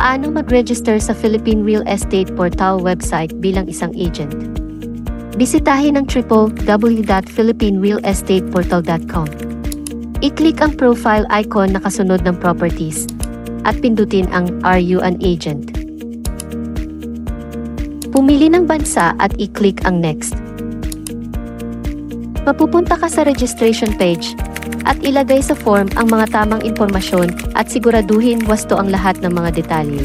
Paano mag-register sa Philippine Real Estate Portal website bilang isang agent? Bisitahin ang www.philippinerealestateportal.com. I-click ang profile icon na kasunod ng properties at pindutin ang Are You an Agent? Pumili ng bansa at i-click ang Next. Mapupunta ka sa registration page at ilagay sa form ang mga tamang impormasyon at siguraduhin wasto ang lahat ng mga detalye.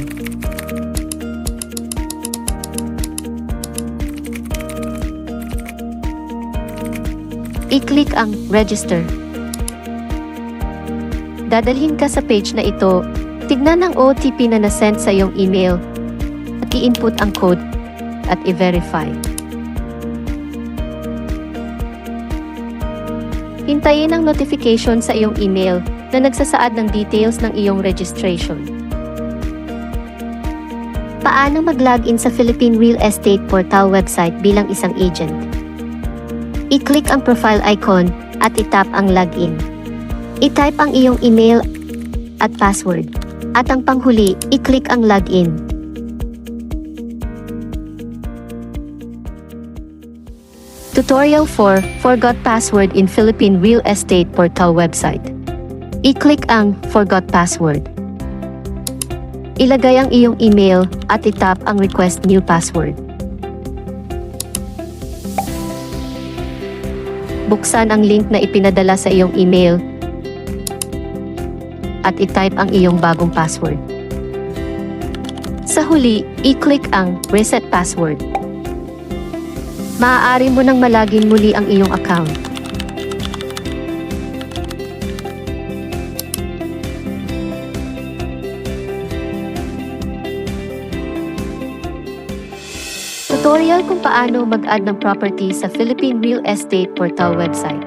I-click ang Register. Dadalhin ka sa page na ito, tignan ang OTP na nasend sa iyong email at i-input ang code at i-verify. Hintayin ang notification sa iyong email na nagsasaad ng details ng iyong registration. Paano mag-login sa Philippine Real Estate Portal website bilang isang agent? I-click ang profile icon at i-tap ang login. I-type ang iyong email at password. At ang panghuli, i-click ang login. Tutorial 4, Forgot Password in Philippine Real Estate Portal website. I-click ang Forgot Password. Ilagay ang iyong email at i-tap ang Request New Password. Buksan ang link na ipinadala sa iyong email at i-type ang iyong bagong password. Sa huli, i-click ang Reset Password. Maaari mo nang malagin muli ang iyong account. Tutorial kung paano mag-add ng property sa Philippine Real Estate Portal website.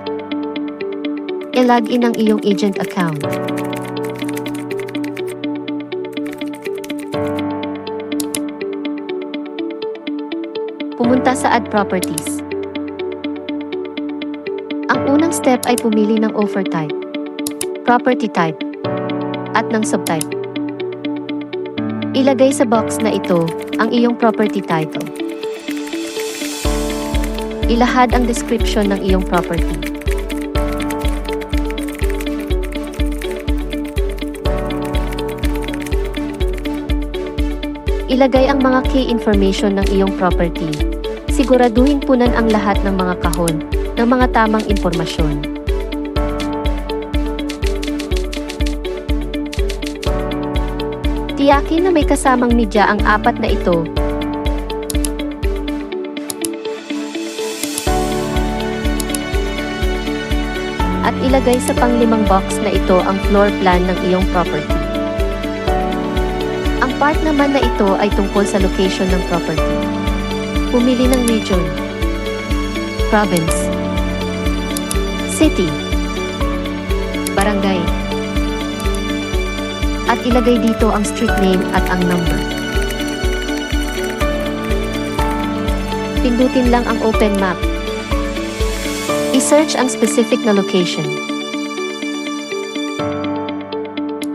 I-login ang iyong agent account. Pumunta sa Add Properties. Ang unang step ay pumili ng offer type, property type, at ng subtype. Ilagay sa box na ito ang iyong property title. Ilahad ang description ng iyong property. Ilagay ang mga key information ng iyong property. Siguraduhin punan ang lahat ng mga kahon ng mga tamang impormasyon. Tiyakin na may kasamang media ang apat na ito. At ilagay sa panglimang box na ito ang floor plan ng iyong property. Ang part naman na ito ay tungkol sa location ng property. Pumili ng region, province, city, barangay, at ilagay dito ang street name at ang number. Pindutin lang ang open map. I-search ang specific na location.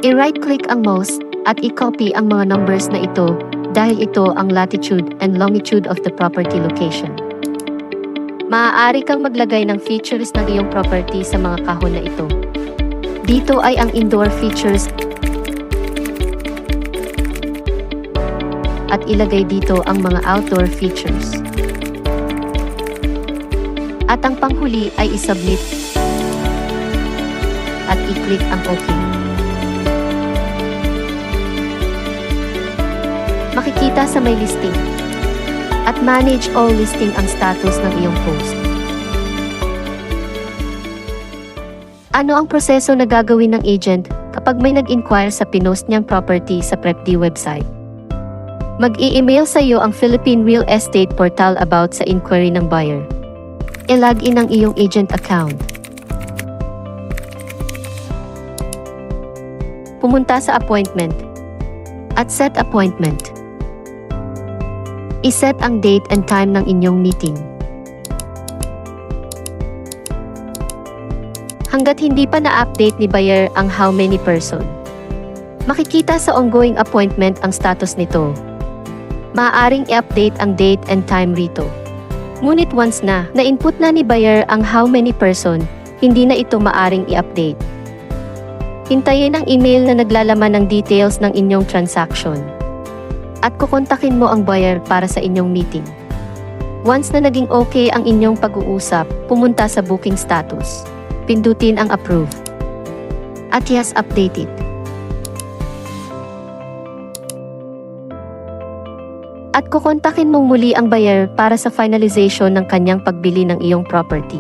I-right-click ang mouse at i-copy ang mga numbers na ito dahil ito ang latitude and longitude of the property location. Maaari kang maglagay ng features ng iyong property sa mga kahon na ito. Dito ay ang indoor features at ilagay dito ang mga outdoor features. At ang panghuli ay i-submit at i-click ang OK. Makikita sa may listing at manage all listing ang status ng iyong post. Ano ang proseso na gagawin ng agent kapag may nag-inquire sa pinost niyang property sa PrepD website? Mag-i-email sa iyo ang Philippine Real Estate Portal about sa inquiry ng buyer. I-login ang iyong agent account. Pumunta sa appointment at set appointment. I-set ang date and time ng inyong meeting. Hanggat hindi pa na-update ni buyer ang how many person, Makikita sa ongoing appointment ang status nito. Maaaring i-update ang date and time rito. Ngunit once na-input na ni buyer ang how many person, hindi na ito maaring i-update. Hintayin ang email na naglalaman ng details ng inyong transaction. At kukontakin mo ang buyer para sa inyong meeting. Once na naging okay ang inyong pag-uusap, pumunta sa booking status. Pindutin ang approve. At yes, updated. At kukontakin mong muli ang buyer para sa finalization ng kanyang pagbili ng iyong property.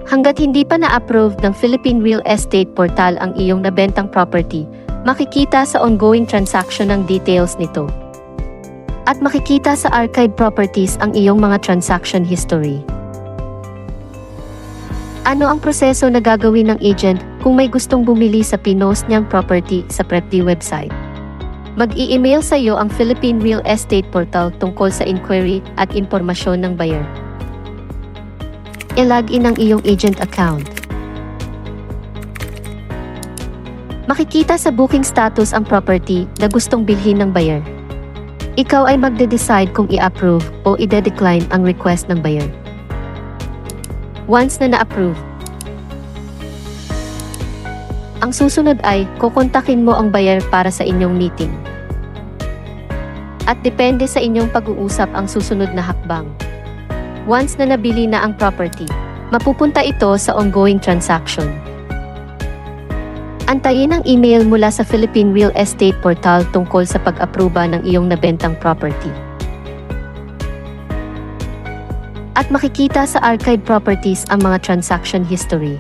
Hanggat hindi pa na-approve ng Philippine Real Estate Portal ang iyong nabentang property, makikita sa ongoing transaction ang details nito. At makikita sa archive properties ang iyong mga transaction history. Ano ang proseso na gagawin ng agent kung may gustong bumili sa pinost niyang property sa PREPD website? Mag-i-email sa iyo ang Philippine Real Estate Portal tungkol sa inquiry at impormasyon ng buyer. I-login ang iyong agent account. Makikita sa booking status ang property na gustong bilhin ng buyer. Ikaw ay magde-decide kung i-approve o i-decline ang request ng buyer. Once na na-approve, ang susunod ay kukontakin mo ang buyer para sa inyong meeting. At depende sa inyong pag-uusap ang susunod na hakbang. Once na nabili na ang property, mapupunta ito sa ongoing transaction. Antayin ang email mula sa Philippine Real Estate Portal tungkol sa pag-aproba ng iyong nabentang property. At makikita sa archive properties ang mga transaction history.